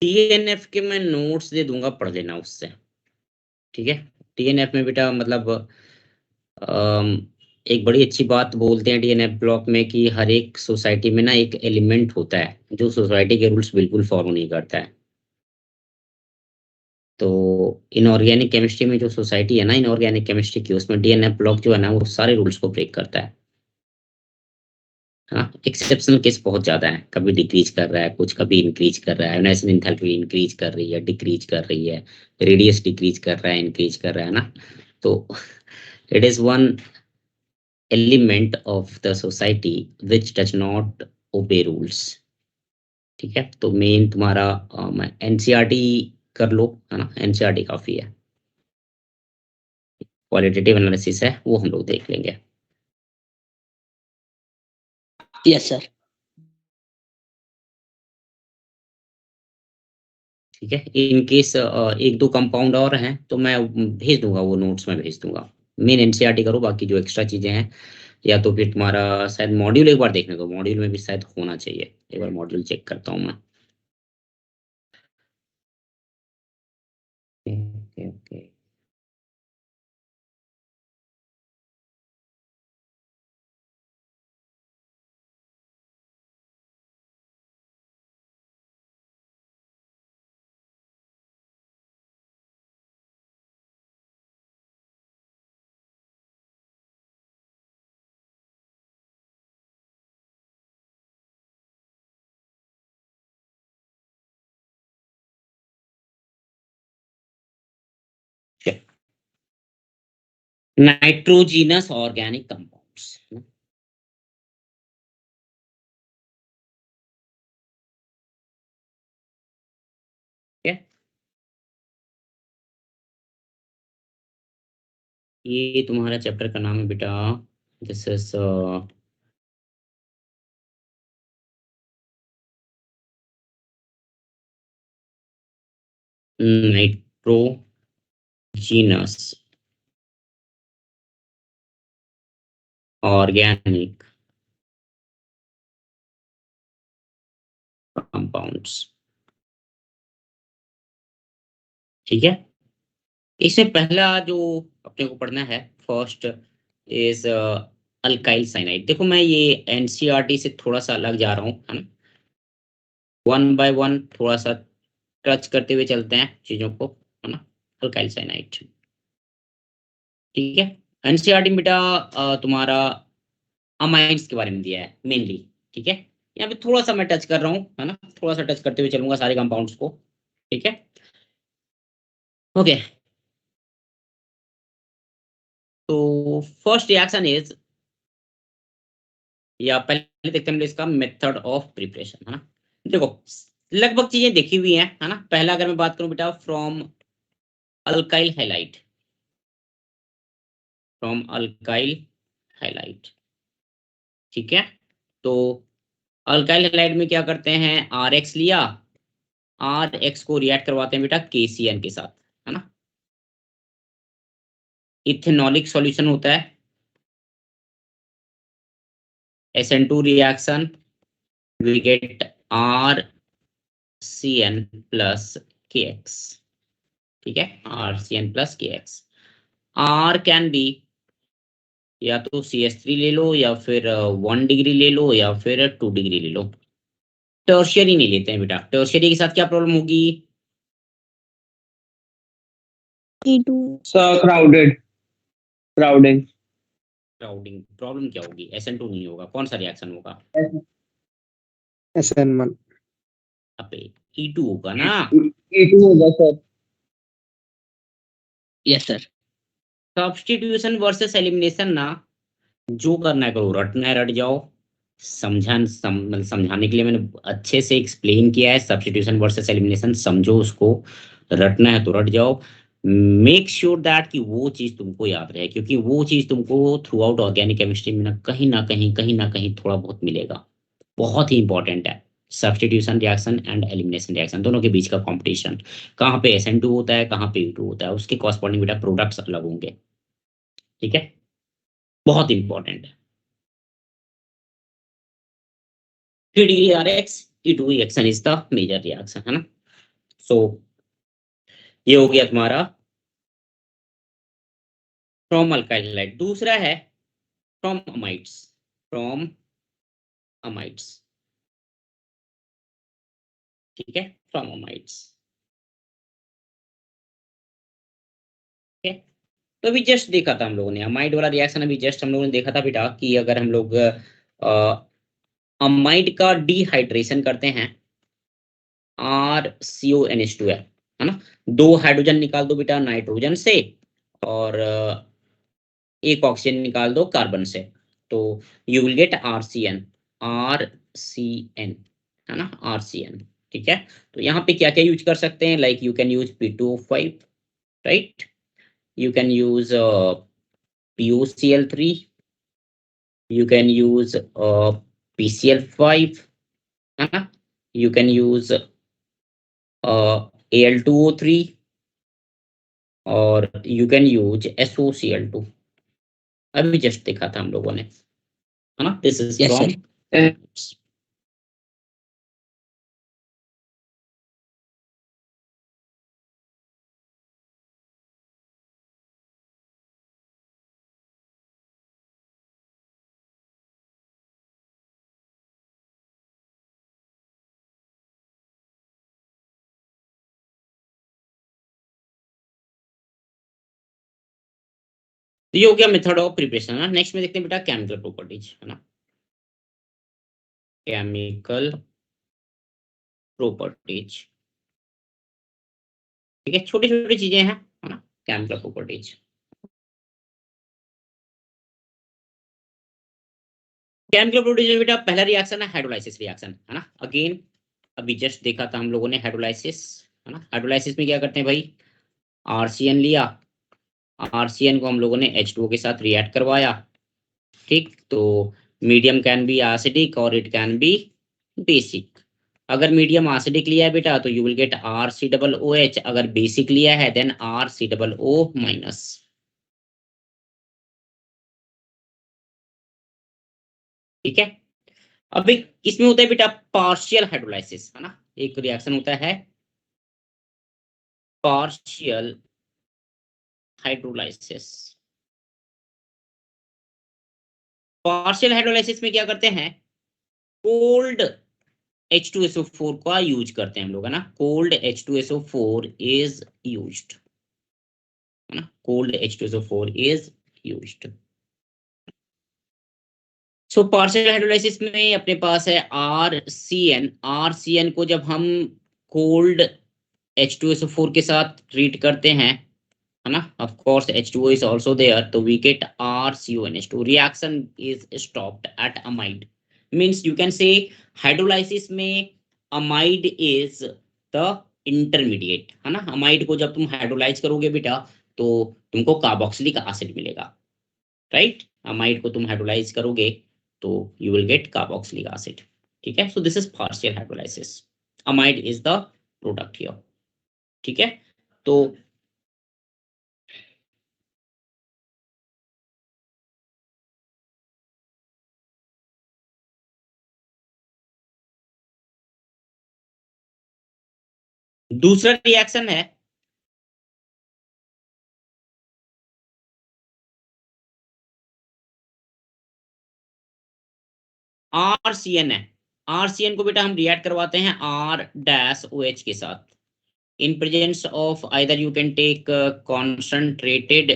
TNF के मैं notes दे दूंगा, पढ़ लेना उससे, ठीक है। टीएनएफ में बेटा मतलब एक बड़ी अच्छी बात बोलते हैं टीएनएफ ब्लॉक में कि हर एक सोसाइटी में ना एक एलिमेंट होता है जो सोसाइटी के रूल्स बिल्कुल फॉलो नहीं करता है। तो इनऑर्गेनिक केमिस्ट्री में जो सोसाइटी है ना, इनऑर्गेनिक केमिस्ट्री की, उसमें डीएनएफ ब्लॉक जो है ना वो सारे रूल्स को ब्रेक करता है। हाँ, एक्सेप्शनल केस बहुत ज्यादा है, कभी डिक्रीज कर रहा है कुछ, कभी इंक्रीज कर रहा है, नेशन इंथैल्पी इंक्रीज कर रही है, डिक्रीज कर रही है, रेडियस डिक्रीज कर रहा है, इंक्रीज कर रहा है ना। तो it is one element of the society which does not obey rules, ठीक है। तो मेन तुम्हारा एनसीईआरटी कर लो, है ना, एनसीईआरटी काफी है। क्वालिटेटिव एनालिसिस है वो हम लोग देख लेंगे। Yes sir. ठीक है, इन केस एक दो कंपाउंड और हैं तो मैं भेज दूंगा, वो नोट्स में भेज दूंगा। मेन एनसीईआरटी करो, बाकी जो एक्स्ट्रा चीजें हैं या तो फिर तुम्हारा शायद मॉड्यूल एक बार देखने दो, मॉड्यूल में भी शायद होना चाहिए, एक बार मॉड्यूल चेक करता हूँ मैं। Okay okay. Nitrogenous organic compounds, ये तुम्हारा चैप्टर का नाम है बेटा, this is nitrogenous organic compounds, ठीक है। इसमें पहला जो अपने को पढ़ना है फर्स्ट इज अल्काइल साइनाइड। देखो मैं ये एनसीईआरटी से थोड़ा सा अलग जा रहा हूँ, है ना, वन बाय वन थोड़ा सा टच करते हुए चलते हैं चीजों को, है ना। अल्काइल साइनाइड, ठीक है। एनसीईआरटी में बेटा तुम्हारा अमाइंस के बारे में दिया है मेनली, ठीक है। यहाँ पे थोड़ा सा मैं टच कर रहा हूँ, है ना, थोड़ा सा टच करते हुए चलूंगा सारे कंपाउंड्स को, ठीक है। ओके, तो फर्स्ट रिएक्शन इज, या पहले देखते हैं हम इसका मेथड ऑफ प्रिपरेशन, है ना। देखो लगभग चीजें देखी हुई हैं, है ना। पहला अगर मैं बात करूं बेटा, from alkyl halide, from alkyl halide, ठीक है। तो अल्काइल हैलाइड में क्या करते हैं, आर एक्स लिया, आर एक्स को रिएक्ट करवाते हैं बेटा केसीएन के साथ, है ना। इथेनॉलिक सॉल्यूशन होता है, SN2 reaction, we get RCN plus KX, ठीक है, RCN plus KX। R can be, या तो CH3 ले लो, या फिर 1 डिग्री ले लो, या फिर 2 डिग्री ले लो। टर्शियरी नहीं लेते हैं बेटा, टर्शियरी के साथ क्या प्रॉब्लम होगी, E2 sir, crowded, crowding. Crowding problem क्या होगी, SN2 नहीं होगा, कौन सा रिएक्शन होगा, SN1। अबे E2 होगा ना। E2 होगा sir. Yes sir. Substitution versus elimination ना, जो करना है करो, रटना है रट जाओ। समझाने के लिए मैंने अच्छे से एक्सप्लेन किया है, सब्स्टिट्यूशन वर्सेस एलिमिनेशन समझो उसको, रटना है तो रट जाओ। मेक श्योर दैट कि वो चीज तुमको याद रहे, क्योंकि वो चीज तुमको थ्रू आउट ऑर्गेनिक केमिस्ट्री में कहीं ना कहीं थोड़ा बहुत मिलेगा। बहुत ही इंपॉर्टेंट है, substitution reaction and elimination reaction दोनों के बीच का कॉम्पिटिशन, कहाँ पे SN2 होता है, कहाँ पे U2 होता है, उसके कॉरस्पॉन्डिंग बेटा प्रोडक्ट्स अलग होंगे, ठीक है। बहुत इंपॉर्टेंट है। 3 degree RX, E2 reaction is the major reaction, है ना। सो ये हो गया तुम्हारा फ्रॉम अल्काइल हैलाइड। दूसरा है फ्रॉम अमाइड्स। फ्रॉम अमाइड्स, ठीक है, फ्रॉम अमाइड्स। ठीक है, तो अभी जस्ट देखा था हम लोगों ने अमाइड वाला रिएक्शन, अभी जस्ट हम लोगों ने देखा था बेटा कि अगर हम लोग अमाइड का डिहाइड्रेशन करते हैं, RCONH2 है ना, दो हाइड्रोजन निकाल दो बेटा नाइट्रोजन से, और एक ऑक्सीजन निकाल दो कार्बन से, तो you will gate RCN। RCN है ना, RCN। ठीक है, तो यहाँ पे क्या क्या यूज कर सकते हैं, like you can use P2O5, right, you can use PuCl3, you can use PCl5, है ना, you can use Al2O3, और you can use SOCl2। अभी जस्ट देखा था हम लोगों ने, है ना, this is Yes, from. sir. तो ये हो गया मेथड ऑफ प्रिपरेशन ना। नेक्स्ट में देखते हैं बेटा केमिकल प्रॉपर्टीज, है ना, केमिकल प्रॉपर्टीज। ठीक है, छोटी छोटी चीजें हैं, है ना, केमिकल प्रॉपर्टीज। केमिकल प्रॉपर्टीज में बेटा पहला रिएक्शन है हाइड्रोलाइसिस रिएक्शन, है ना, अगेन अभी जस्ट देखा था हम लोगों ने हाइड्रोलाइसिस, है ना। हाइड्रोलाइसिस में क्या करते हैं भाई, आरसीएन लिया, आरसीएन को हम लोगों ने H2O के साथ रिएक्ट करवाया। ठीक, तो मीडियम कैन बी एसिडिक और इट कैन बी बेसिक। अगर मीडियम एसिडिक लिया है बेटा तो you will get RC OH, अगर बेसिक लिया है देन RCOO-। ठीक है, अभी इसमें होता है बेटा पार्शियल हाइड्रोलाइसिस, है ना, एक रिएक्शन होता है पार्शियल हाइड्रोलाइसिस। पार्शियल हाइड्रोलाइसिस में क्या करते हैं, कोल्ड H2SO4 का यूज करते हैं हम लोग, है ना, कोल्ड H2SO4 इज यूज्ड, है ना, cold H2SO4 is used. So partial hydrolysis में अपने पास है RCN। RCN को जब हम कोल्ड H2SO4 के साथ ट्रीट करते हैं, है ना, of course H2O is also there, तो we get RCONH2, reaction is stopped at amide, means you can say hydrolysis में amide is the intermediate, है ना। amide को जब तुम हाइड्रोलाइज करोगे बेटा तो तुमको कार्बोक्सिलिक एसिड मिलेगा, राइट। amide को तुम हाइड्रोलाइज करोगे तो you will gate carboxylic acid. ठीक है, so this is partial hydrolysis, amide is the product here। ठीक है, तो दूसरा रिएक्शन है RCN है। RCN को बेटा हम रिएक्ट करवाते हैं R-OH के साथ, in presence of either you can take concentrated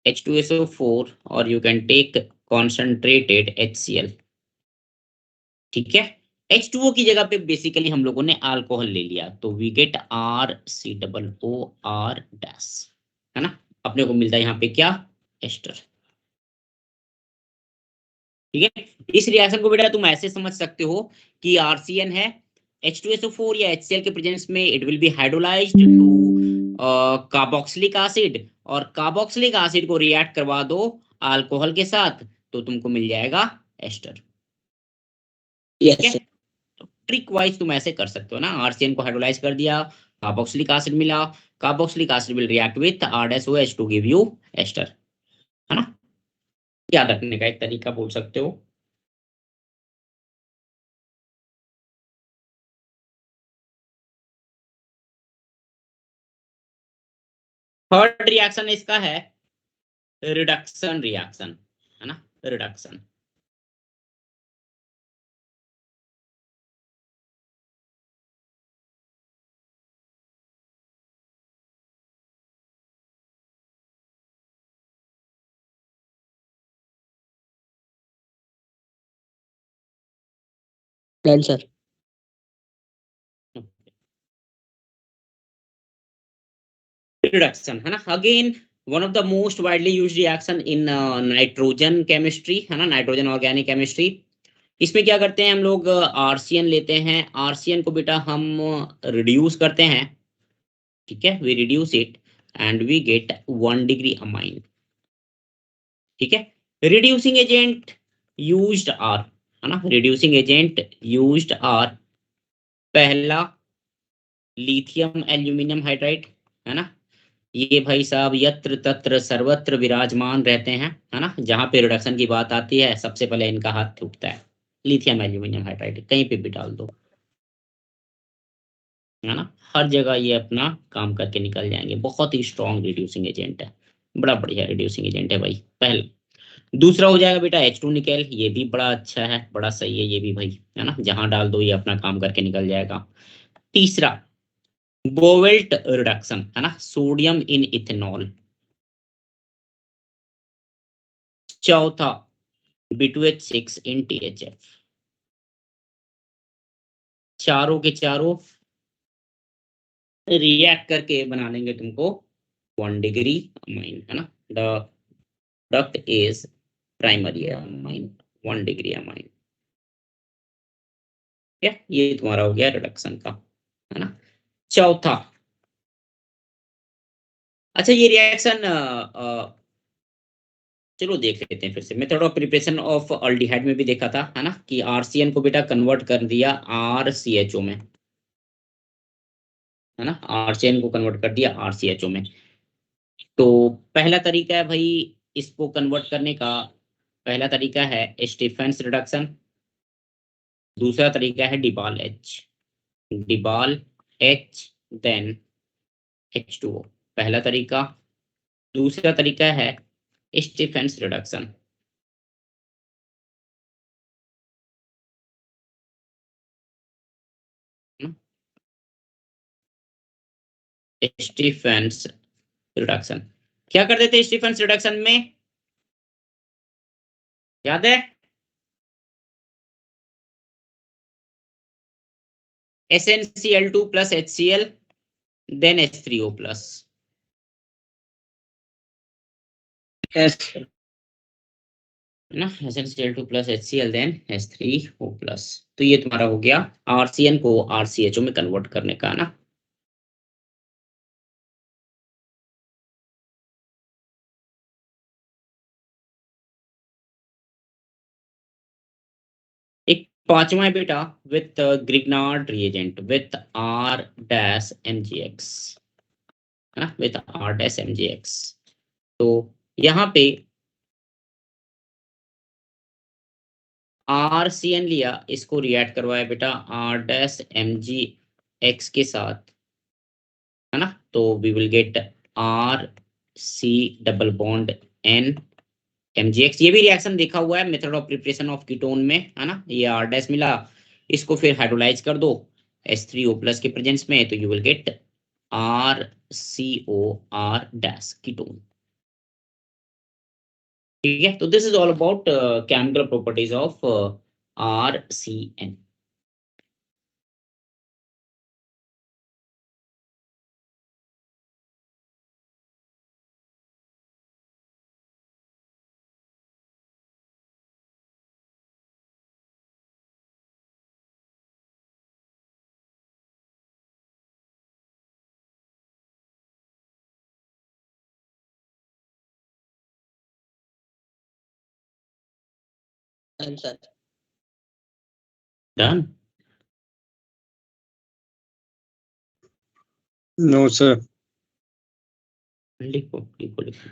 H2SO4 और you can take concentrated HCl। ठीक है, H2O की जगह पे बेसिकली हम लोगों ने अल्कोहल ले लिया तो वी गेट RCOOR डैश, है ना, अपने को मिलता है यहाँ पे क्या, एस्टर। ठीक है, इस रिएक्शन को बेटा तुम ऐसे समझ सकते हो कि आरसीएन है, H2SO4 या HCl के प्रेजेंस में it will be hydrolysed to carboxylic acid, और कार्बोक्सिलिक एसिड को रिएक्ट करवा दो अल्कोहल के साथ तो तुमको मिल जाएगा एस्टर। ठीक Yes, है, sir. तो ट्रिक वाइज तुम ऐसे कर सकते हो ना, आरसीएन को हाइड्रोलाइज कर दिया, कार्बोक्सिलिक एसिड मिला, carboxylic acid will react with R-OH to give you ester, है ना। याद रखने का एक तरीका बोल सकते हो। थर्ड रिएक्शन इसका है रिडक्शन रिएक्शन, है ना, रिडक्शन। Done sir. रिडक्शन, है ना, again one of the most widely used reaction in nitrogen chemistry, है ना, नाइट्रोजन ऑर्गेनिक केमिस्ट्री। इसमें क्या करते हैं हम लोग, आरसीएन लेते हैं, आरसीएन को बेटा हम रिड्यूस करते हैं, ठीक है, we reduce it and we get 1 degree amine, ठीक है। रिड्यूसिंग एजेंट यूज्ड आर, है ना, रिड्यूसिंग एजेंट यूज्ड आर, पहला लिथियम एल्यूमिनियम हाइड्राइड, है ना, ये भाई साहब यत्र तत्र सर्वत्र विराजमान रहते हैं, है ना, जहां पे रिडक्शन की बात आती है सबसे पहले इनका हाथ टूटता है। लिथियम एल्यूमिनियम हाइड्राइड कहीं पे भी डाल दो, है ना, हर जगह ये अपना काम करके निकल जाएंगे, बहुत ही स्ट्रॉन्ग रिड्यूसिंग एजेंट है, बड़ा बढ़िया रिड्यूसिंग एजेंट है भाई, पहला। दूसरा हो जाएगा बेटा H2 निकेल, ये भी बड़ा अच्छा है, बड़ा सही है ये भी भाई, है ना, जहां डाल दो ये अपना काम करके निकल जाएगा। तीसरा बोवेल्ट रिडक्शन, है ना, सोडियम इन इथेनॉल। चौथा B2H6 इन THF। चारों के चारों रिएक्ट करके बना लेंगे तुमको 1 डिग्री अमाइन, है ना, the product is primary amine, 1 degree amine. क्या ये तुम्हारा हो गया रिडक्शन का, है ना। चौथा, अच्छा ये रिएक्शन चलो देख लेते हैं फिर से, method of preparation of aldehyde में भी देखा था, है ना, कि आरसीएन को बेटा कन्वर्ट कर दिया आरसीएचओ में, है ना, आरसीएन को कन्वर्ट कर दिया आरसीएचओ में। तो पहला तरीका है भाई इसको कन्वर्ट करने का, पहला तरीका है स्टीफेंस रिडक्शन, दूसरा तरीका है डिबाल एच, डिबाल एच देन H2O, पहला तरीका। दूसरा तरीका है स्टीफेंस रिडक्शन, स्टीफेंस रिडक्शन। क्या करते थे स्टीफेंस रिडक्शन में, याद है, SnCl2 plus HCl then H3O plus, yes. है ना, SnCl2 plus HCl then H3O plus. तो ये तुम्हारा हो गया आरसीएन को आरसीएचओ में कन्वर्ट करने का ना। एक पांचवा है बेटा with Grignard reagent with R dash MgX, है ना, विथ R डैश MgX। तो यहाँ पे RCN लिया, इसको रिएक्ट करवाया बेटा R डैश MgX के साथ, है ना, तो we will get RC double bond N MgX। ये भी रिएक्शन देखा हुआ है method of preparation of ketone में, है ना, ये R डैश मिला, इसको फिर हाइड्रोलाइज कर दो H3O प्लस के प्रेजेंस में, तो you will get RCOR dash ketone, ठीक है। तो this is all about chemical properties of RCN। Done sir. Done, no sir. लिखो लिखो लिखो।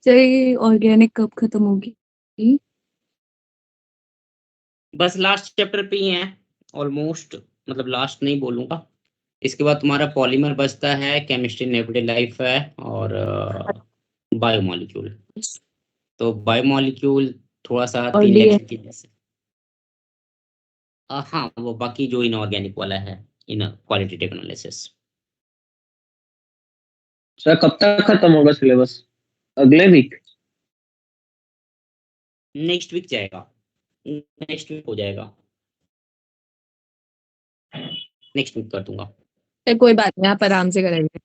चाहिए ऑर्गेनिक कब खत्म होगी? बस लास्ट चैप्टर पे ही है ऑलमोस्ट, मतलब लास्ट नहीं बोलूंगा। इसके बाद तुम्हारा पॉलीमर बचता है, केमिस्ट्री इन एवरीडे लाइफ है, और बायोमोलिक्यूल। तो बायोमोलिक्यूल थोड़ा सा और 3 लेक्चर की जैसे। हाँ, वो बाकी जो इनऑर्गेनिक वाला है, इन क्वालिटेटिव एनालिसिस। सर कब तक खत्म होगा सिलेबस? अगले वीक? नेक्स्ट वीक जाएगा, नेक्स्ट वीक हो जाएगा, नेक्स्ट वीक कर दूंगा। कोई बात नहीं, आप आराम से करेंगे।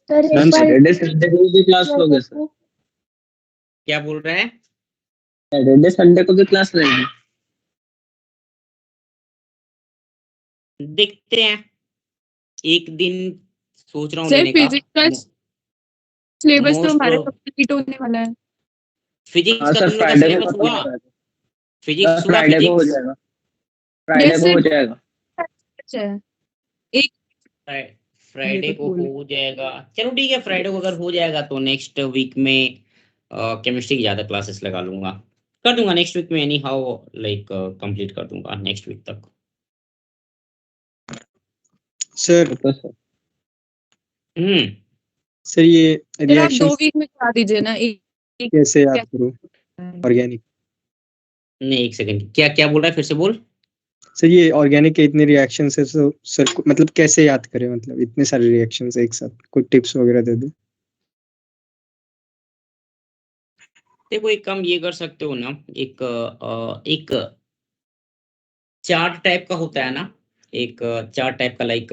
मैम सैटरडे संडे को भी क्लास लोगे सर? क्या बोल रहे हैं? सैटरडे संडे को भी क्लास रहेगी? देखते हैं, एक दिन सोच रहा हूँ सर लेने का। फिजिक्स का सिलेबस तो मोस्ट हमारा कंप्लीट होने वाला है। फिजिक्स हाँ का सर, तुम लोग का फ्राइडे को सिलेबस खत्म हुआ? हो जाएगा। फिजिक्स हुआ? फ्राइडे को हो फिजिक्स जाएगा, फ्राइडे को हो जाएगा। अच्छा, एक फ्राइडे को बोले हो जाएगा। चलो ठीक है, फ्राइडे को अगर हो जाएगा तो नेक्स्ट वीक में केमिस्ट्री की ज्यादा क्लासेस लगा लूंगा, कर दूंगा नेक्स्ट वीक में, एनी हाउ लाइक कंप्लीट कर दूंगा नेक्स्ट वीक तक। सर तो सर सर ये फिर आप 2 रिएक्शन वीक में करा दीजिए ना। एक कैसे याद करूं ऑर्गेनिक? नहीं, एक सेकंड, क्या क्या बोल रहा है, फिर से बोल। सर ये ऑर्गेनिक के इतने रिएक्शन है तो सर मतलब कैसे याद करें, मतलब इतने सारे रिएक्शन एक साथ, कोई टिप्स वगैरह दे दो। देखो, एक काम ये कर सकते हो ना, एक चार्ट टाइप का होता है ना, एक चार्ट टाइप का, लाइक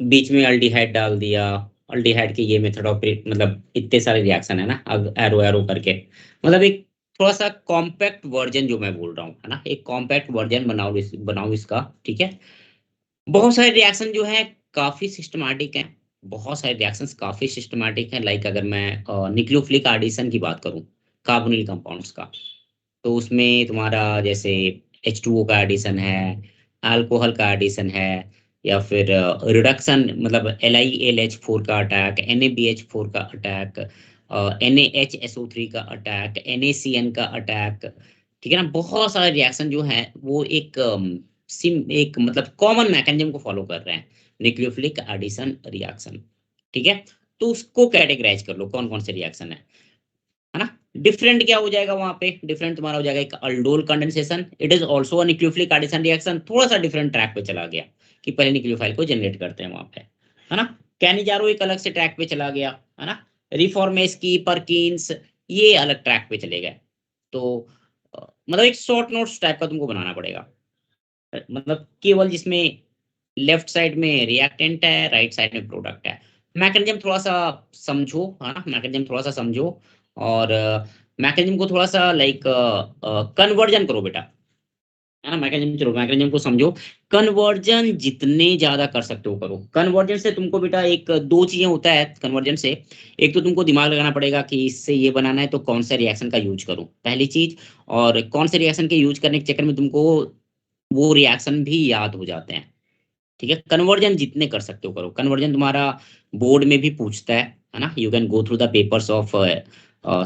बीच में अल्डिहाइड डाल दिया, अल्डिहाइड के ये मेथड ऑफ, मतलब इतने सारे रिएक्शन है ना, अब एरो एरो करके, मतलब एक थोड़ा सा कॉम्पैक्ट वर्जन जो मैं बोल रहा हूँ है ना, एक कॉम्पैक्ट वर्जन बनाओ इसका, ठीक है। बहुत सारे रिएक्शन जो है काफी सिस्टमैटिक हैं, बहुत सारे रिएक्शंस काफी सिस्टमैटिक हैं, लाइक अगर मैं न्यूक्लियोफिलिक एडिशन की बात करूं, कार्बोनिल कंपाउंड्स का, तो उसमें तुम्हारा जैसे H2O का एडिशन है, अल्कोहल का एडिशन है, या फिर रिडक्शन, मतलब LiAlH4 का अटैक, NaBH4 का अटैक, NaHSO3 का अटैक, NaCN का अटैक, ठीक है ना। बहुत सारे रिएक्शन जो है वो एक मतलब कॉमन मैकेनिज्म को फॉलो कर रहे हैं, न्यूक्लियोफिलिक एडिशन रिएक्शन, ठीक है। तो उसको कैटेगराइज कर लो कौन कौन से रिएक्शन है ना। डिफरेंट क्या हो जाएगा वहां पे, डिफरेंट तुम्हारा हो जाएगा एक aldol condensation, it is also a nucleophilic addition reaction, थोड़ा सा डिफरेंट ट्रैक पे चला गया, कि पहले न्यूक्लियोफाइल को जनरेट करते हैं वहां पे, है ना। कैनिजारो एक अलग से ट्रैक पे चला गया, है ना। रिफॉर्मेस की परकिंस ये अलग ट्रैक पे चले गए। तो मतलब एक शॉर्ट नोट्स टाइप का तुमको बनाना पड़ेगा, मतलब केवल जिसमें लेफ्ट साइड में रिएक्टेंट है, राइट साइड में प्रोडक्ट है। मैकेनिज्म थोड़ा सा समझो, है ना, मैकेनिज्म थोड़ा सा समझो, और मैकेनिज्म को थोड़ा सा लाइक कन्वर्जन करो बेटा, है ना। मैकेनिज्म, चलो मैकेनिज्म को समझो, कन्वर्जन जितने ज्यादा कर सकते हो करो। कन्वर्जन से तुमको बेटा एक दो चीजें होता है कन्वर्जन से, एक तो तुमको दिमाग लगाना पड़ेगा कि इससे ये बनाना है तो कौन सा रिएक्शन का यूज करूं, पहली चीज, और कौन से रिएक्शन के यूज करने के चक्कर में तुमको वो रिएक्शन भी याद हो जाते हैं, ठीक है। कन्वर्जन जितने कर सकते हो करो। कन्वर्जन तुम्हारा बोर्ड में भी पूछता है ना, you can go through the papers of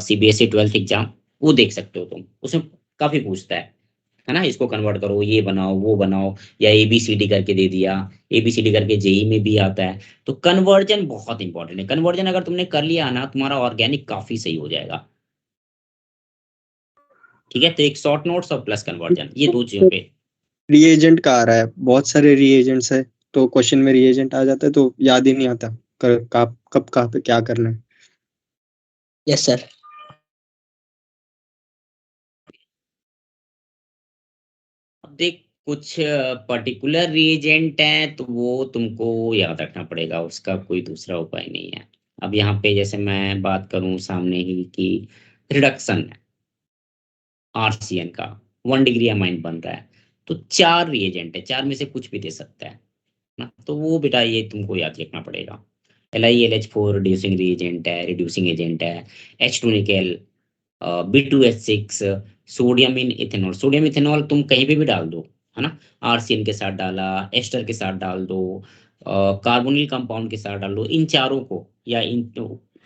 CBSE 12th exam, वो देख सकते हो तुम, उसमें काफी पूछता है ना। इसको कन्वर्ट करो, ये बनाओ वो बनाओ, या ABCD करके दे दिया, ABCD करके जेई में भी आता है। तो कन्वर्जन बहुत इंपॉर्टेंट है, कन्वर्जन अगर तुमने कर लिया ना, तुम्हारा ऑर्गेनिक काफी सही हो जाएगा, ठीक है। तो एक शॉर्ट नोट्स और प्लस कन्वर्जन, ये दो चीजों पे। रिएजेंट का आ रहा है, बहुत सारे रिएजेंट्स है, तो क्वेश्चन में रिएजेंट आ जाता है तो याद ही नहीं आता कब कहाँ पे क्या करना है। Yes sir. अब देख, कुछ पर्टिकुलर रिएजेंट है तो वो तुमको याद रखना पड़ेगा, उसका कोई दूसरा उपाय नहीं है। अब यहाँ पे जैसे मैं बात करूं सामने ही कि रिडक्शन है RCN का, 1 डिग्री अमाइन बन रहा है, तो 4 रिएजेंट है, 4 में से कुछ भी दे सकता है ना। तो वो बेटा ये तुमको याद रखना पड़ेगा। LiLH4 रिड्यूसिंग रिएजेंट है, रिड्यूसिंग एजेंट है, H2 निकेल, B2H6 सोडियम इन इथेनॉल, सोडियम इथेनॉल तुम कहीं पे भी डाल दो, है ना, आरसीएन के साथ डाला, एस्टर के साथ डाल दो, कार्बोनिल कंपाउंड के साथ डाल दो, इन चारों को या इन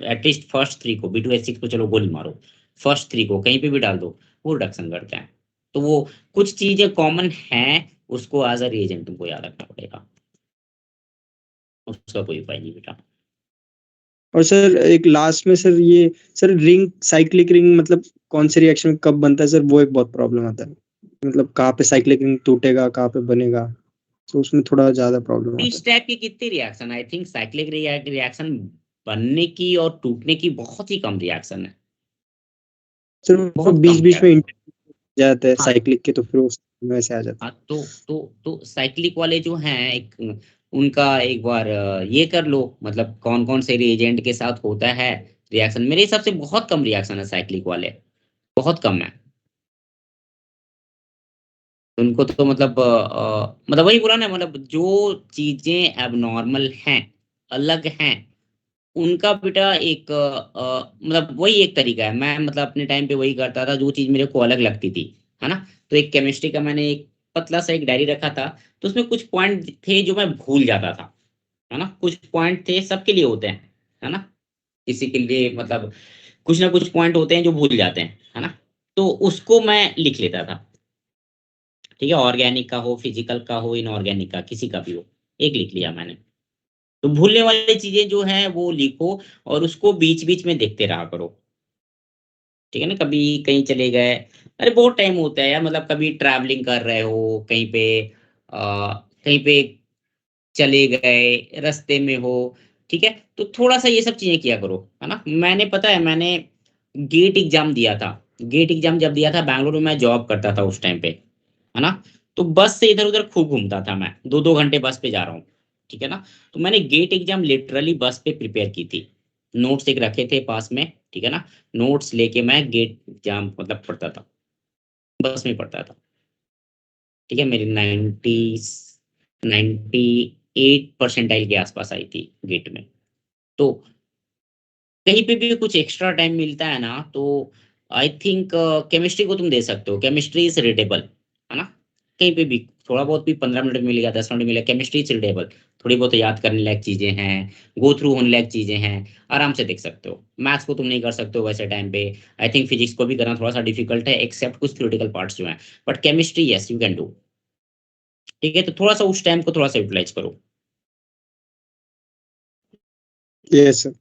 एटलीस्ट फर्स्ट थ्री को, B2H6 को चलो गोली मारो, फर्स्ट थ्री को कहीं पे भी डाल दो, वो रिडक्शन करते हैं। तो वो कुछ चीजें कॉमन हैं, उसको एज अ रिएजेंट तुमको याद रखना पड़ेगा, उसका कोई उपाय नहीं बेटा। और सर एक लास्ट में सर ये सर रिंग साइक्लिक रिंग मतलब कौन से रिएक्शन में कब बनता है सर, वो एक बहुत प्रॉब्लम आता है, मतलब कहाँ पे साइक्लिक रिंग टूटेगा कहाँ पे बनेगा, तो उसमें थोड़ा ज्यादा प्रॉब्लम आता इस टाइप की कितनी reaction, I think cyclic reaction बनने की और टूटने की बहुत ही कम रिएक्शन है, है सर, वो बहुत बीच कम बीच में रिएक्शन। इंटर जाता है हाँ साइक्लिक के, तो फिर वो वैसे आ जाता हाँ, है। तो साइक्लिक वाले जो हैं एक, उनका एक बार ये कर लो, मतलब कौन कौन से रिएजेंट के साथ होता है रिएक्शन, मेरे हिसाब से बहुत कम रिएक्शन है साइक्लिक वाले, बहुत कम है। उनको तो मतलब वही बोला ना, मतलब जो चीजें एबनॉर्मल हैं, अलग हैं, उनका बेटा एक मतलब वही एक तरीका है, मैं मतलब अपने टाइम पे वही करता था जो चीज मेरे को अलग लगती थी, है ना। तो एक केमिस्ट्री का मैंने एक पतला सा एक डायरी रखा था, तो उसमें कुछ पॉइंट थे जो मैं भूल जाता था, है ना, कुछ पॉइंट थे, सबके लिए होते हैं, है ना, किसी के लिए मतलब कुछ ना कुछ पॉइंट होते हैं जो भूल जाते हैं, है ना, तो उसको मैं लिख लेता था, ठीक है, ऑर्गेनिक का हो, फिजिकल का हो, इनऑर्गेनिक का, किसी का भी हो, एक लिख लिया मैंने। तो भूलने वाली चीजें जो है वो लिखो, और उसको बीच बीच में देखते रहा करो, ठीक है ना, कभी कहीं चले गए, अरे बहुत टाइम होता है यार, मतलब कभी ट्रैवलिंग कर रहे हो कहीं पे, कहीं पे चले गए, रास्ते में हो, ठीक है, तो थोड़ा सा ये सब चीजें किया करो, है ना। मैंने पता है मैंने गेट एग्जाम दिया था, गेट एग्जाम जब दिया था बैंगलोर में, मैं जॉब करता था उस टाइम पे, है ना, तो बस से इधर उधर खूब घूमता था मैं, 2-2 घंटे बस पे जा रहा हूँ, ठीक है ना। तो मैंने गेट एग्जाम लिटरली बस पे प्रिपेयर की थी, नोट्स एक रखे थे पास में, ठीक है ना, नोट्स लेके मैं गेट एग्जाम मतलब पढ़ता था, बस में पढ़ता था, ठीक है, मेरी 98% के आसपास आई थी गेट में। तो कहीं पे भी कुछ एक्स्ट्रा टाइम मिलता है ना, तो आई थिंक केमिस्ट्री को तुम दे सकते हो, केमिस्ट्री इज रीडेबल, है ना, कहीं पे भी थोड़ा बहुत भी 15 मिनट मिल गया, 10 मिनट मिल गया, केमिस्ट्री इज रीडेबल, थोड़ी बहुत याद करने लायक चीजें हैं, गो थ्रू होने लायक चीजें हैं, आराम से देख सकते हो। मैथ्स को तुम नहीं कर सकते हो वैसे टाइम पे, आई थिंक फिजिक्स को भी करना थोड़ा सा डिफिकल्ट है, एक्सेप्ट कुछ थ्योरेटिकल पार्ट्स जो हैं, but chemistry yes you can do, ठीक है, तो थोड़ा सा उस टाइम को थोड़ा सा यूटिलाइज करो। है। Yes sir.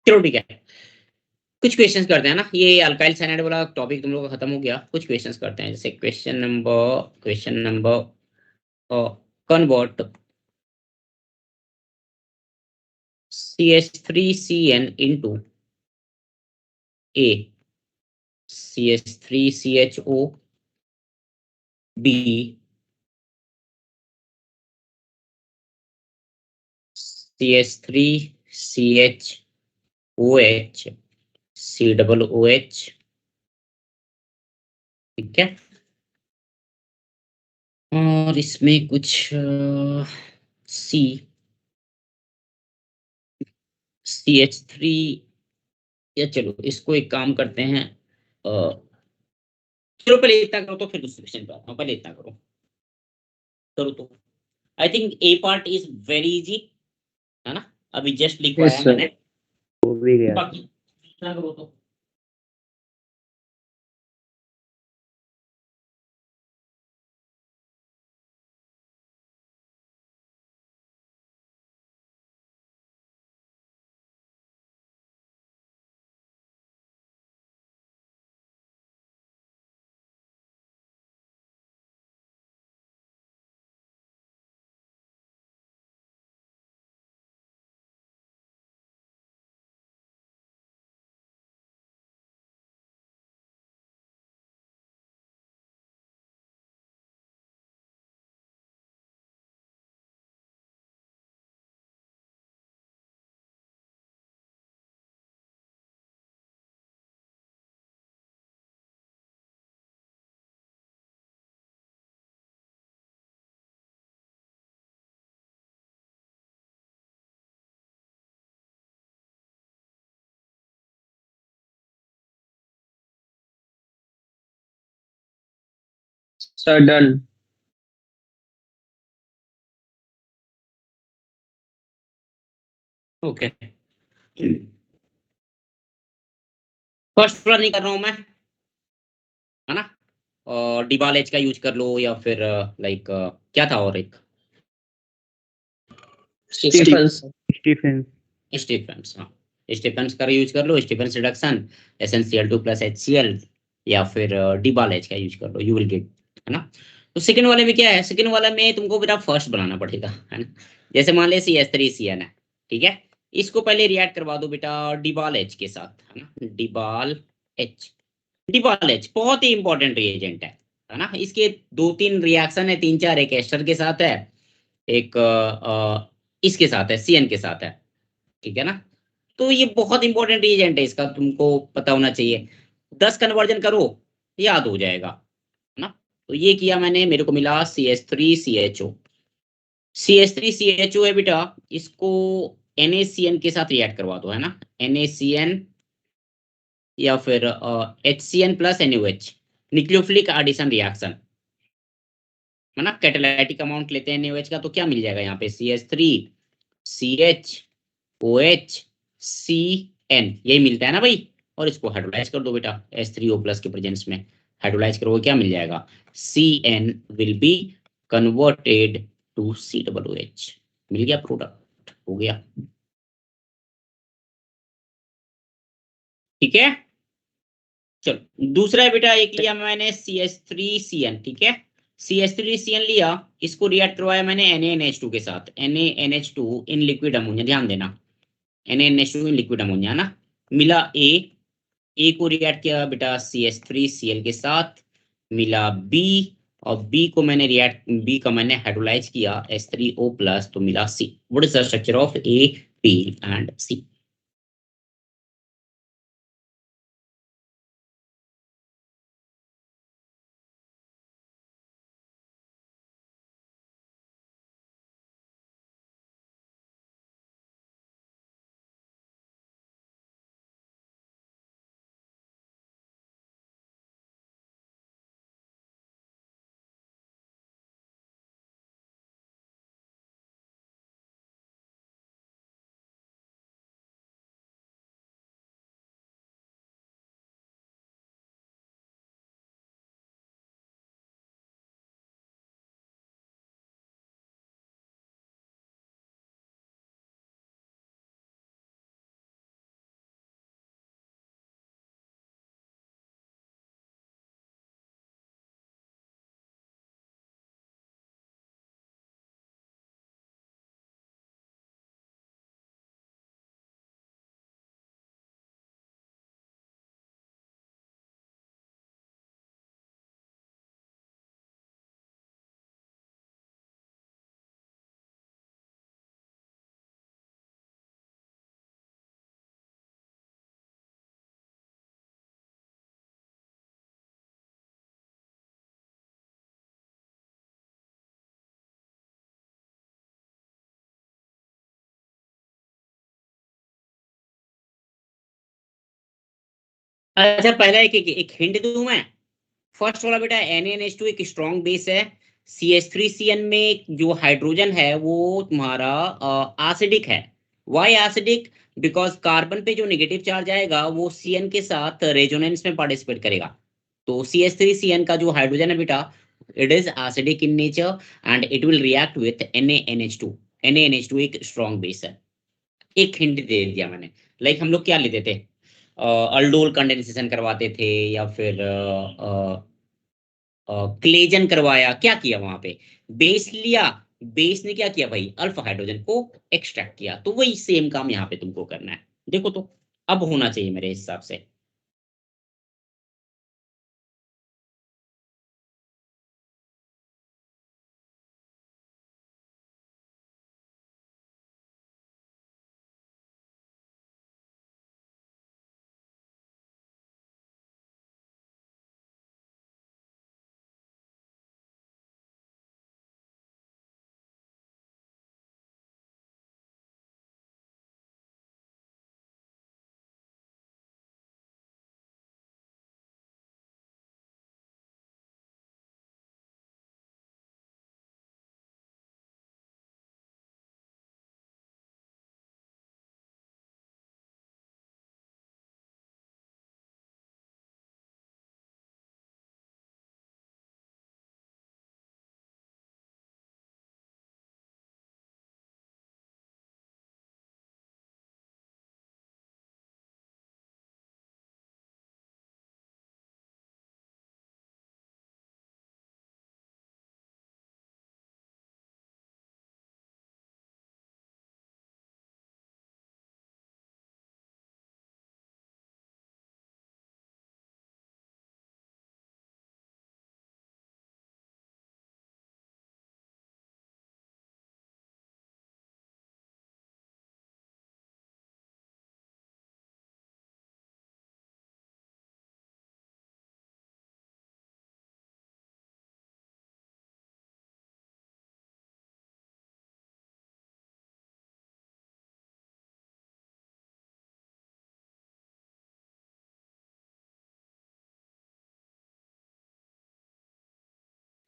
चलो ठीक है, कुछ क्वेश्चंस करते हैं ना, ये अल्काइल साइनाइड वाला टॉपिक तुम लोग का खत्म हो गया, कुछ क्वेश्चंस करते हैं, जैसे question number convert CH3CN into A, CH3CHO B, CH3CHOH COOH, ठीक है, और इसमें कुछ C CH3, या चलो इसको एक काम करते हैं, चलो पहले इतना करो तो फिर दूसरे क्वेश्चन पे आता हूँ, पहले इतना करो, करो तो। I think A part is very easy, है ना, अभी जस्ट यस लिखवाया सर, मैंने, हो भी गया। बाकी इतना करो तो। Sir done. ओके, फर्स्ट वाला नहीं कर रहा हूं मैं, है ना। और डिबाल एच का यूज कर लो, या फिर लाइक क्या था और एक, स्टीफंस। स्टीफन। स्टीफेंस। हाँ, स्टीफेंस का यूज कर लो, Stephens reduction, SnCl2 plus HCl, या फिर डिबाल एच का यूज कर लो, यू विल गेट, है ना। तो सेकंड वाले में क्या है, सेकंड वाले में तुमको बेटा फर्स्ट बनाना पड़ेगा, है ना। जैसे मान ले CH3CN है, ठीक है। इसको पहले रिएक्ट करवा दो बेटा डिबाल एच के साथ, है ना। डिबाल एच, डिबाल एच बहुत ही इंपॉर्टेंट रिएजेंट है ना। इसके दो तीन रिएक्शन है, तीन चार, एक एस्टर के साथ है, एक इसके साथ है, CN के साथ है, ठीक है ना। तो ये बहुत इंपॉर्टेंट रीजेंट है, इसका तुमको पता होना चाहिए। 10 कन्वर्जन करो, याद हो जाएगा, है ना। तो ये किया मैंने, मेरे को मिला CH3CHO। CH3CHO है बेटा, इसको NaCN के साथ रिएक्ट करवा दो, है ना। NaCN या फिर HCN प्लस NaOH, न्यूक्लियोफिलिक एडिशन रिएक्शन, है ना। कैटालाइटिक अमाउंट लेते हैं NaOH का, तो क्या मिल जाएगा यहाँ पे, CH3CHOH यही मिलता है ना भाई। और इसको हाइड्रोलाइज कर दो बेटा, H3O प्लस के प्रेजेंस में हाइड्रोलाइज करोगे, क्या मिल जाएगा, CN will be converted to COOH। मिल गया, प्रोडक्ट हो गया, ठीक है। चलो दूसरा है बेटा, एक लिया मैंने CH3CN, ठीक है। CH3CN लिया, इसको रिएक्ट करवाया मैंने NaNH2 के साथ, NaNH2 इन लिक्विड अमोनिया, ध्यान देना, NaNH2 इन लिक्विड अमोनिया ना। मिला ए को रिएक्ट किया बेटा CH3Cl के साथ, मिला बी, और बी का मैंने हाइड्रोलाइज किया H3O प्लस, तो मिला C. What is the structure of A, B and C। अच्छा, पहला एक हिंट दूं मैं। फर्स्ट वाला बेटा NaNH2 एक स्ट्रॉन्ग बेस है। CH3CN में जो हाइड्रोजन है वो तुम्हारा एसिडिक है। वाई एसिडिक, बिकॉज कार्बन पे जो नेगेटिव चार्ज आएगा वो CN के साथ रेजोनेंस में पार्टिसिपेट करेगा। तो CH3CN का जो हाइड्रोजन है बेटा, it is acidic in nature and it will react with NaNH2। NaNH2 एक स्ट्रॉन्ग बेस है। एक हिंट दे दिया मैंने। लाइक हम लोग क्या लेते थे, अल्डोल कंडेंसेशन करवाते थे, या फिर क्लेजन करवाया, क्या किया वहां पे, बेस लिया, बेस ने क्या किया भाई, अल्फा हाइड्रोजन को एक्सट्रैक्ट किया। तो वही सेम काम यहाँ पे तुमको करना है। देखो तो अब होना चाहिए मेरे हिसाब से।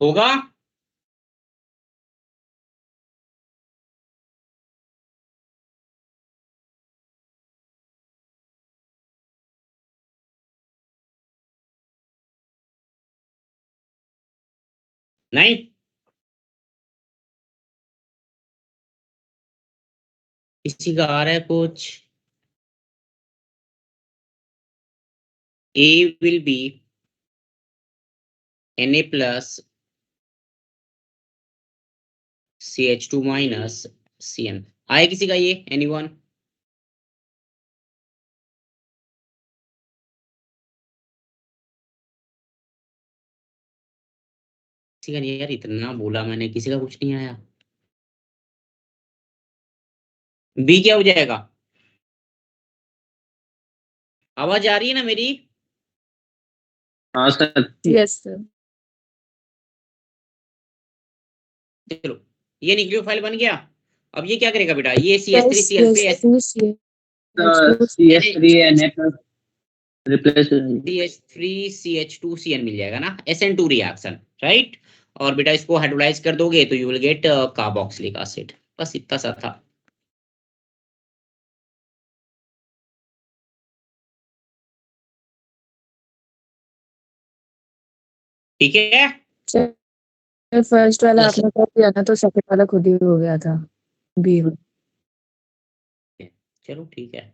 होगा? नहीं? किसी का आ रहा है कुछ? A will be Na plus CH2 minus Cn। आए किसी का ये? एनीवन? किसी का नहीं यार, इतना बोला मैंने, किसी का कुछ नहीं आया। बी क्या हो जाएगा? आवाज आ रही है ना मेरी? हाँ सर। Yes sir. चलो, ये न्यूक्लियोफाइल बन गया। अब ये क्या करेगा बेटा? ये यस CH3Cl पे यस सी CH3 Na plus replace CH3CH2Cn मिल जाएगा ना, SN2 रिएक्शन, राइट। और बेटा इसको हाइड्रोलाइज कर दोगे तो you will gate carboxylic acid. बस इतना सा था। ठीक है। फर्स्ट वाला बस आपने कर दिया ना, तो सेकंड वाला खुद ही हो गया था बी में। चलो ठीक है।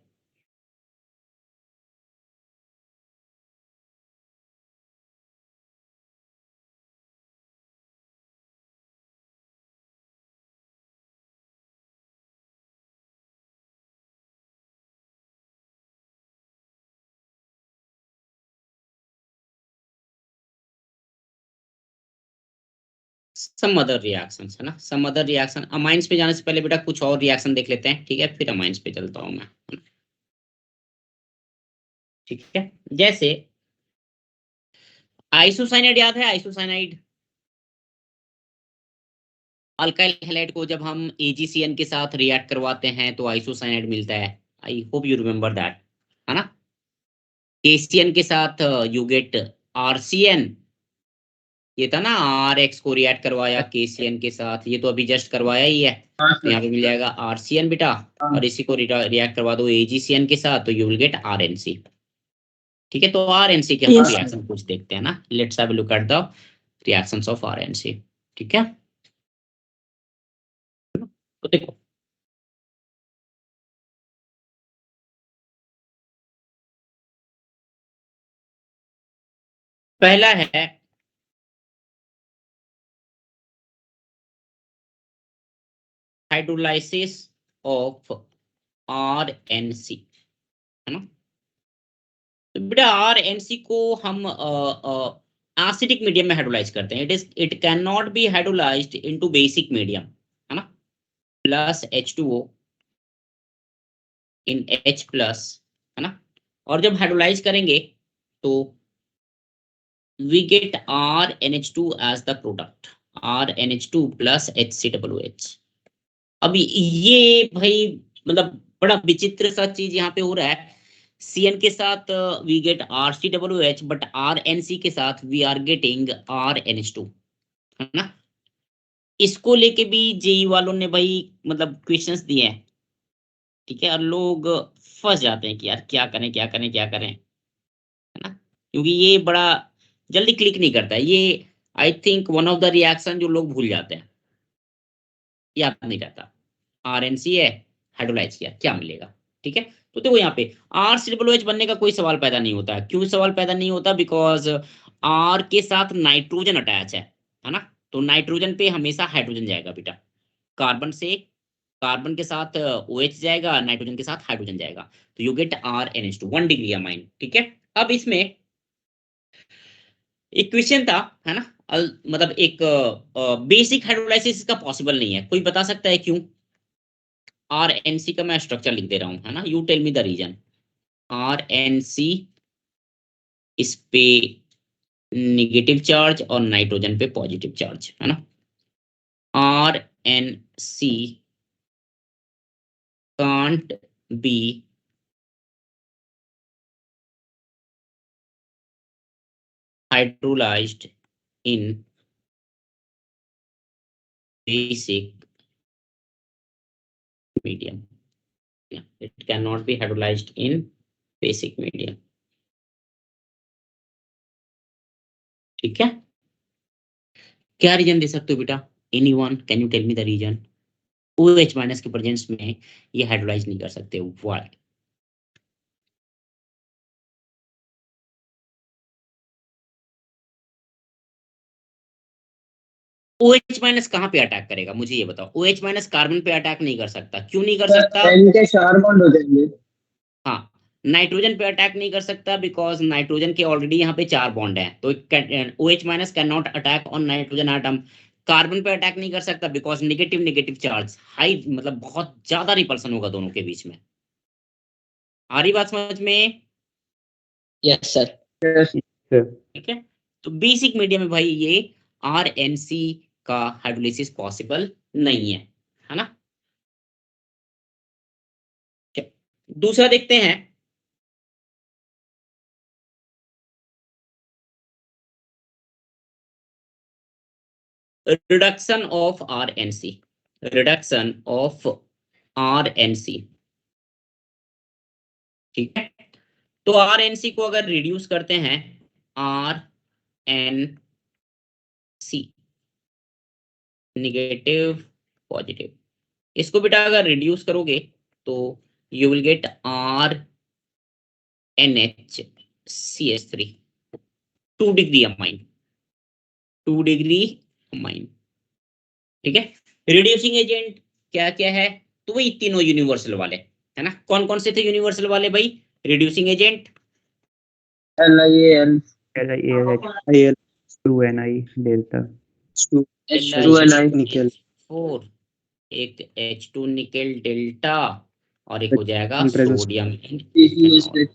सम अदर रिएक्शंस है ना, सम अदर रिएक्शन। अमाइंस पे जाने से पहले बेटा कुछ और रिएक्शन देख लेते हैं, ठीक है, फिर अमाइंस पे चलता हूं मैं। ठीक है, जैसे आइसोसाइनाइड, याद है आइसोसाइनाइड? अल्काइल हैलाइड को जब हम AgCN के साथ रिएक्ट करवाते हैं तो आइसोसाइनाइड मिलता है। I hope you remember that, है ना। KCN के साथ यू गेट RCN। ये था ना, RX को रिएक्ट करवाया KCN के साथ, ये तो अभी जस्ट करवाया ही है, हाँ तो यहाँ सर। पे मिल जाएगा RCN बेटा। हाँ और इसी को रिएक्ट करवा दो AgCN के साथ तो यू विल गेट RNC। ठीक है, तो RNC के हम यस सर। रिएक्शन कुछ देखते हैं ना, let's have a look at the reactions of RNC। ठीक है, तो देखो पहला है हाइड्रोलाइसिस ऑफ RNC, है ना। तो बेटा RNC को हम एसिडिक मीडियम में हाइड्रोलाइज करते हैं। It can not be hydrolysed into basic medium, है ना, प्लस H2O इन H प्लस, है ना। और जब हाइड्रोलाइज करेंगे तो we get RNH2 as the product, RNH2 plus HCOOH। अब ये भाई मतलब बड़ा विचित्र सा चीज यहाँ पे हो रहा है। CN के साथ we get RCOOH, but RNC के साथ वी आर गेटिंग RNH2, है ना। इसको लेके भी जेई वालों ने भाई मतलब क्वेश्चंस दिए हैं, ठीक है, और लोग फंस जाते हैं कि यार क्या करें क्या करें क्या करें, है ना। क्योंकि ये बड़ा जल्दी क्लिक नहीं करता है ये। I think one of the reaction जो लोग भूल जाते हैं, याद नहीं रहता। RNC है, हाइड्रोलाइज किया, क्या मिलेगा? ठीक है, तो देखो यहाँ पे RCOOH बनने का कोई सवाल पैदा नहीं होता है। क्यों सवाल पैदा नहीं होता? बिकॉज R के साथ नाइट्रोजन अटैच है ना। तो नाइट्रोजन पे हमेशा हाइड्रोजन जाएगा बेटा, कार्बन से कार्बन के साथ OH जाएगा, नाइट्रोजन के साथ हाइड्रोजन जाएगा, तो you get RNH2, 1 degree amine. ठीक है, अब इसमें एक क्वेश्चन था, है ना, मतलब एक बेसिक हाइड्रोलाइसिस का पॉसिबल नहीं है। कोई बता सकता है क्यों? RNC का मैं स्ट्रक्चर लिख दे रहा हूँ, है ना, you tell me the reason. RNC इस पे निगेटिव चार्ज और नाइट्रोजन पे पॉजिटिव चार्ज, है ना। RNC can't be hydrolyzed in basic medium. Yeah, it cannot be hydrolyzed in basic medium. ठीक है, क्या रीजन दे सकते हो बेटा? Anyone can you tell me the reason? OH minus के प्रेजेंस में ये हाइड्रोलाइज नहीं कर सकते, व्हाई? OH माइनस कहाँ पे अटैक करेगा, मुझे ये बताओ। OH माइनस कार्बन पे अटैक नहीं कर सकता, क्यों नहीं कर सकता? एन के 4 बॉन्ड हो जाएंगे। हाँ, नाइट्रोजन पे अटैक नहीं कर सकता बिकॉज नाइट्रोजन के ऑलरेडी यहाँ पे 4 बॉन्ड हैं, तो OH minus can not attack on nitrogen atom. Carbon पे अटैक नहीं कर सकता because negative negative charge high, मतलब बहुत ज्यादा रिपल्सन होगा दोनों के बीच में। आ रही बात समझ में? Yes sir. ठीक है, तो बेसिक मीडियम में भाई ये RNC का हाइड्रोलिसिस पॉसिबल नहीं है ना? दूसरा देखते हैं, reduction of RNC। Reduction of RNC, ठीक है, तो RNC को अगर रिड्यूस करते हैं, RNC नेगेटिव पॉजिटिव, इसको बेटा अगर रिड्यूस करोगे तो you will gate RNHCH3, 2 degree amine, 2 degree amine. ठीक है, रिड्यूसिंग एजेंट क्या क्या है? तो वही तीनों यूनिवर्सल वाले है ना। कौन कौन से थे यूनिवर्सल वाले भाई reducing agent? LiAl AL 2Ni delta H2Ni निकल 4, एक H2 निकेल डेल्टा और एक हो जाएगा In presence. सोडियम PCH6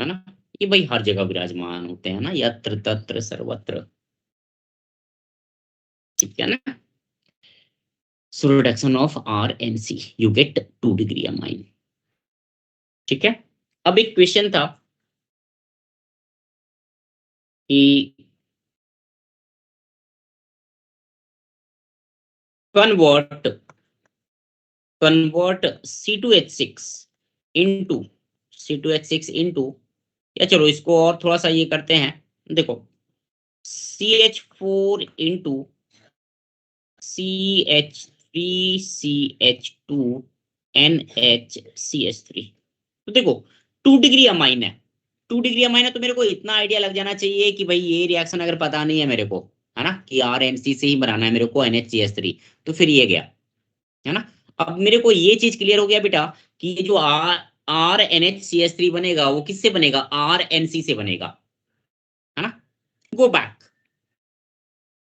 है ना। ये भाई हर जगह विराजमान होते हैं ना, यत्र तत्र सर्वत्र, ठीक है ना। So reduction of RNC you get 2 degree amine. ठीक है, अब एक क्वेश्चन था कि convert C2H6 into C2H6 into, या चलो इसको और थोड़ा सा ये करते हैं, देखो CH4 into CH3CH2 NHCH3। तो देखो 2 डिग्री अमाइन है, 2 डिग्री अमाइन है, तो मेरे को इतना आइडिया लग जाना चाहिए कि भाई ये रिएक्शन अगर पता नहीं है मेरे को, है ना, कि RNC से ही बनाना है मेरे को NHCH3, तो फिर ये गया, है ना। अब मेरे को ये चीज क्लियर हो गया बेटा कि ये जो RNHCH3 बनेगा वो किससे बनेगा? RNC से बनेगा, है ना। गो बैक,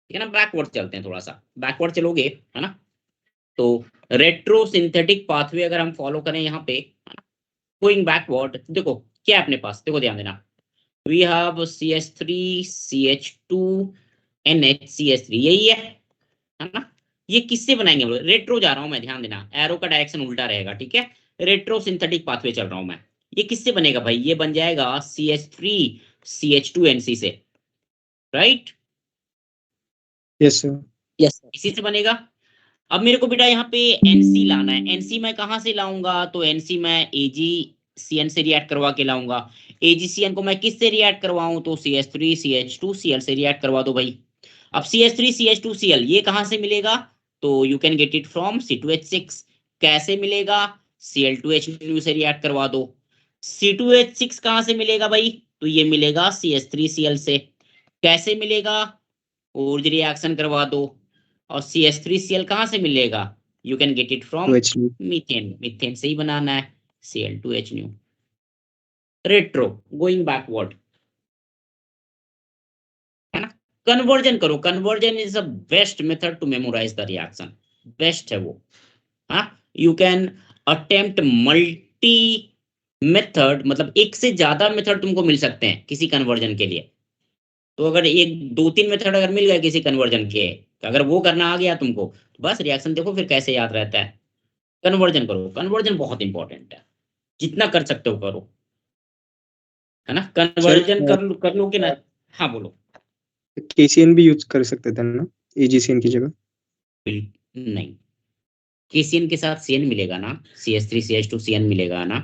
ठीक है ना, बैकवर्ड चलते हैं, थोड़ा सा बैकवर्ड चलोगे, है ना, तो रेट्रो सिंथेटिक पाथवे अगर हम फॉलो करें यहाँ पे, गोइंग बैकवर्ड, देखो क्या है अपने पास, देखो ध्यान देना, we have CH3 CH2 NHCH3, यही है ना। ये किससे बनाएंगे हम लोग? रेट्रो जा रहा हूं मैं, ध्यान देना, एरो का डायरेक्शन उल्टा रहेगा, ठीक है, रेट्रो सिंथेटिक पाथवे चल रहा हूं मैं। ये किससे बनेगा भाई? ये बन जाएगा CH3 CH2 NC से, right? Yes sir. Yes sir. इसी से बनेगा। अब मेरे को बेटा यहाँ पे NC लाना है, NC मैं कहाँ से लाऊंगा? तो NC मैं AgCN से रिएक्ट करवा के लाऊंगा। AgCN को मैं किस से रिएक्ट करवाऊं? तो CH3 CH2 Cl से रिएक्ट करवा दो भाई। अब CH3 CH2 Cl ये कहाँ से मिलेगा? तो you can get it from C2H6। कैसे मिलेगा? Cl2H से रिएक्ट करवा दो। C2H6 कहाँ से मिलेगा भाई? तो ये मिलेगा CH3Cl से। कैसे मिलेगा? ऊर्जा रिएक्शन करवा दो। और CH3Cl कहाँ से मिलेगा? You can get it from 2H methane, methane से ही बनाना है, Cl2H new. Retro, going backward, है ना। कन्वर्जन करो, conversion is the best method to memorise the reaction, best है वो। हाँ, you can attempt multi method, मतलब एक से ज्यादा मेथड तुमको मिल सकते हैं किसी कन्वर्जन के लिए। तो अगर एक 2-3 मेथड अगर मिल गए किसी कन्वर्जन के, अगर वो करना आ गया तुमको, तो बस रिएक्शन देखो फिर कैसे याद रहता है। कन्वर्जन करो, कन्वर्जन बहुत इंपॉर्टेंट है, जितना कर सकते हो करो, है ना। कन्वर्जन कर लोगे ना। हाँ बोलो। केसीएन भी यूज कर सकते थे ना एजीसीएन की जगह? नहीं, KCN के साथ CN मिलेगा ना, CH3 CH2 CN मिलेगा ना।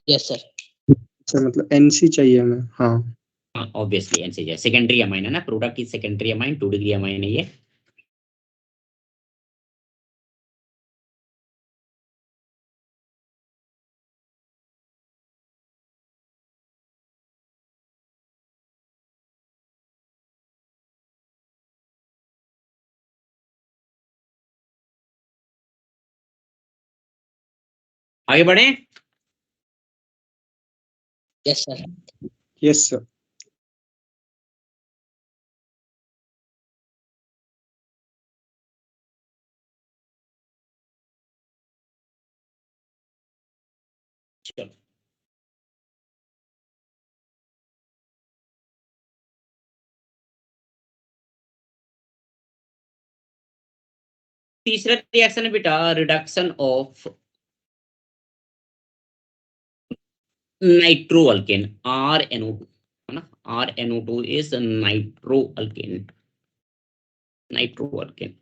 Yes sir. अच्छा, मतलब एनसी चाहिए हमें, हाँ। हाँ ऑब्वियसली एन से सेकेंडरी अमाइन है ना, प्रोडक्ट की सेकेंडरी अमाइन 2 डिग्री अमाइन है ये। आगे बढ़े। Yes sir. Yes sir. चलो तीसरा रिएक्शन है बेटा, reduction of nitro alkane RNO2, है ना। RNO2 is nitro alkane, nitro alkane,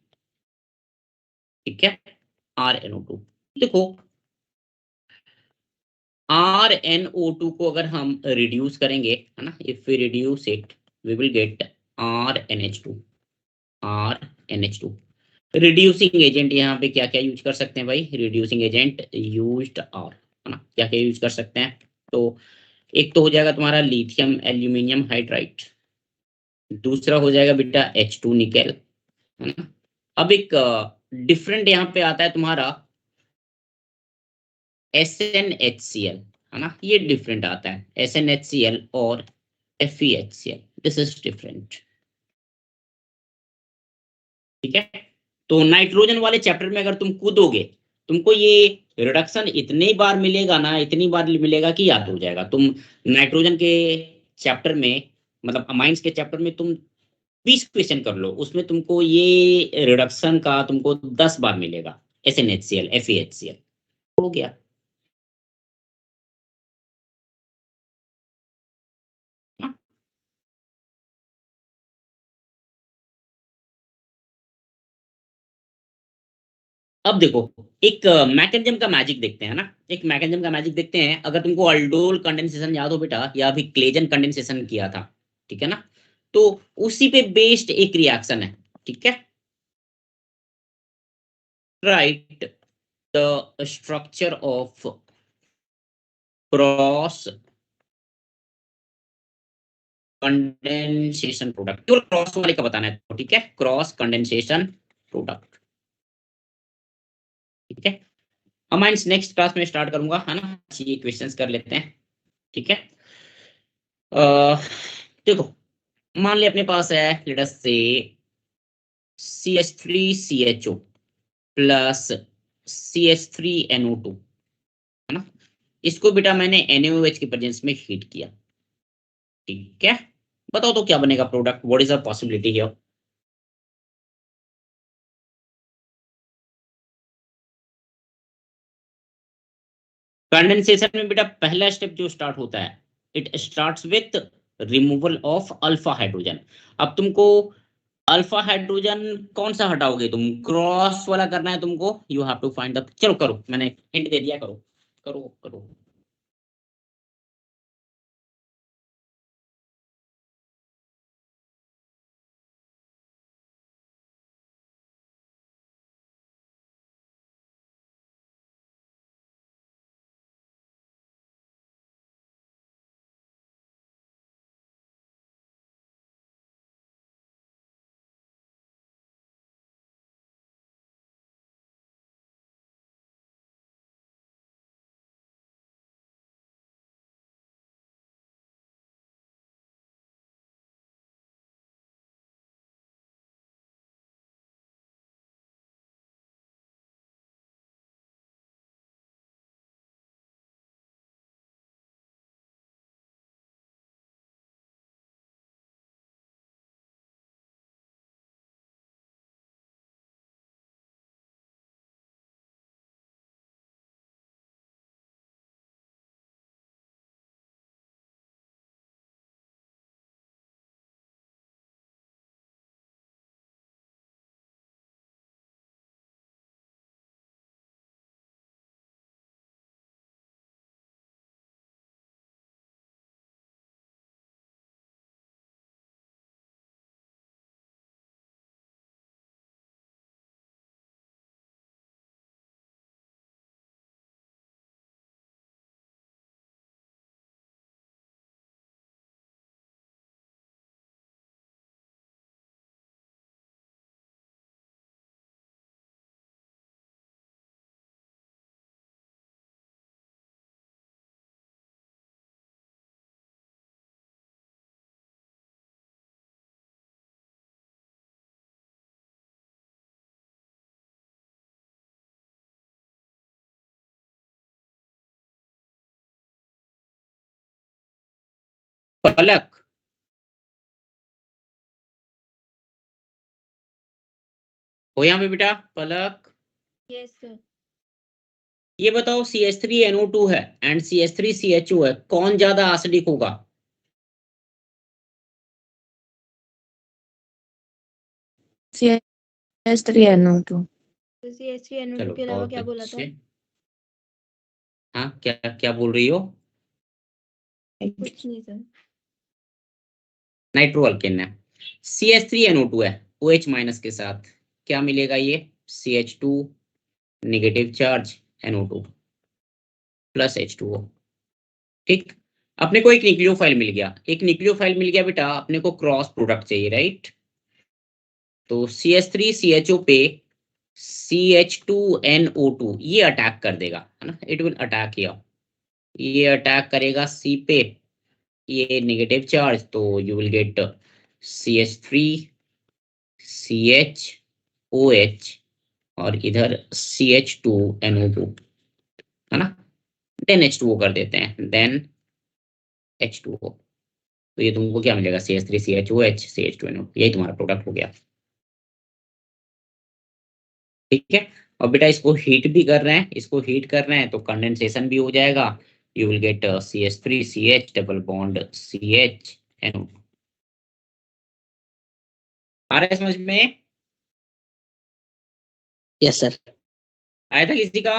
ठीक है। RNO2 देखो, RNO2 को अगर हम रिड्यूस करेंगे, है ना, if we reduce it we will get RNH2, RNH2। Reducing agent यहाँ पे क्या क्या यूज कर सकते हैं भाई, रिड्यूसिंग एजेंट यूज्ड आर, है ना, क्या क्या यूज कर सकते हैं। तो एक तो हो जाएगा तुम्हारा लिथियम एल्यूमिनियम हाइड्राइड, दूसरा हो जाएगा बेटा H2 निकेल, है ना। अब एक डिफरेंट यहाँ पे आता है तुम्हारा SnHCl, है ना, ये डिफरेंट आता है SnHCl और FeHCl, दिस इज डिफरेंट, ठीक है। तो नाइट्रोजन वाले चैप्टर में अगर तुम कूदोगे, तुमको ये रिडक्शन इतनी बार मिलेगा ना, इतनी बार मिलेगा कि याद हो जाएगा। तुम नाइट्रोजन के चैप्टर में, मतलब अमाइंस के चैप्टर में तुम 20 क्वेश्चन कर लो, उसमें तुमको ये रिडक्शन का तुमको 10 बार मिलेगा, SnHCl FeHCl, हो गया। हाँ? अब देखो, एक मैकेनिज्म का मैजिक देखते हैं ना, एक मैकेनिज्म का मैजिक देखते हैं। अगर तुमको अल्डोल कंडेंसेशन याद हो बेटा, या फिर क्लेजन कंडेंसेशन किया था, ठीक है ना, तो उसी पे बेस्ड एक रिएक्शन है, ठीक है। Right the structure of cross condensation product, केवल क्रॉस वाले का बताना है तो, ठीक है, क्रॉस कंडेंसेशन प्रोडक्ट, ठीक है। अब मैं नेक्स्ट क्लास में स्टार्ट करूंगा, है ना, ये क्वेश्चंस कर लेते हैं, ठीक है। देखो, मान लिया अपने पास है, लेट अस से CH3CHO प्लस CH3NO2, है ना। इसको बेटा मैंने NaOH के प्रेजेंस में हीट किया, ठीक है। बताओ तो क्या बनेगा product, what is the possibility here. Condensation में बेटा पहला स्टेप जो स्टार्ट होता है, it starts with removal of alpha hydrogen. अब तुमको अल्फा हाइड्रोजन कौन सा हटाओगे तुम, क्रॉस वाला करना है तुमको, you have to find the, चलो करो, मैंने हिंट दे दिया, करो करो करो। पलक, हो यहाँ पे बेटा? पलक, यस सर। ये बताओ CH3NO2 है एंड CH3CHO है, कौन ज्यादा एसिडिक होगा? CH3NO2। चलो के अलावा बहुत क्या बोला था? अच्छे। हाँ, क्या क्या बोल रही हो? कुछ नहीं सर। नाइट्रो अल्केन है। CH3NO2 है OH माइनस के साथ, क्या मिलेगा ये? CH2 negative charge, NO2 plus H2O। ठीक, अपने को एक न्यूक्लियोफाइल मिल गया, एक न्यूक्लियोफाइल मिल गया बेटा, अपने को क्रॉस प्रोडक्ट चाहिए, राइट? तो CH3CHO पे CH2NO2 ये अटैक कर देगा, है ना, इट विल अटैक हियर, ये अटैक करेगा C पे, ये नेगेटिव चार्ज, तो यू विल गेट CH3CHOH और इधर CH2NO2, है ना, देन H2O कर देते हैं, देन H2O, तो ये तुमको क्या मिलेगा? CH3CHOH CH2NO, यही तुम्हारा प्रोडक्ट हो गया। ठीक है, और बेटा इसको हीट भी कर रहे हैं, इसको हीट कर रहे हैं तो कंडेंसेशन भी हो जाएगा, you will gate CH3CH double bond CHNO। आ रहा है समझ में? Yes sir. आया था किसी का?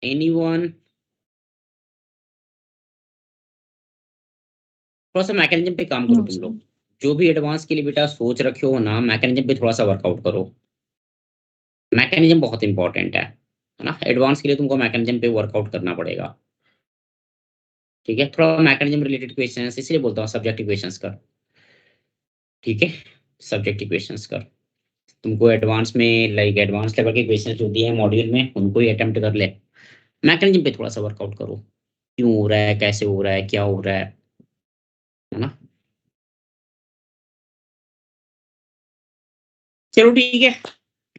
एनीवन? थोड़ा सा मैकेनिज्म पे काम करो तुम लोग, जो भी एडवांस के लिए बेटा सोच रखे हो ना, मैकेनिज्म पे थोड़ा सा वर्कआउट करो। मैकेनिज्म बहुत इंपॉर्टेंट है ना, एडवांस के लिए तुमको मैकेनिज्म पे वर्कआउट करना पड़ेगा। ठीक है, थोड़ा मैकेनिज्म रिलेटेड क्वेश्चंस, इसलिए बोलता हूँ सब्जेक्टिव क्वेश्चंस कर। ठीक है, सब्जेक्टिव क्वेश्चंस कर, तुमको एडवांस में लाइक एडवांस लेवल के क्वेश्चंस जो दिए हैं मॉड्यूल में उनको ही अटेम्प्ट कर ले, मैकेनिज्म पे थोड़ा सा वर्कआउट करो, क्यों हो रहा है, कैसे हो रहा है, क्या हो रहा है ना। चलो ठीक है,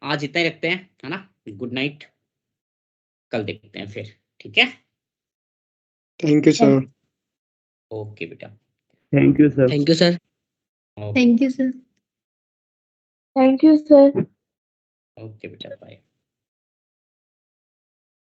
आज इतना ही रखते हैं, है ना, गुड नाइट, कल देखते हैं फिर। ठीक है, थैंक यू सर। ओके बेटा, thank you sir. Thank you sir. Okay thank you sir. Thank you sir. Okay बेटा, बाय।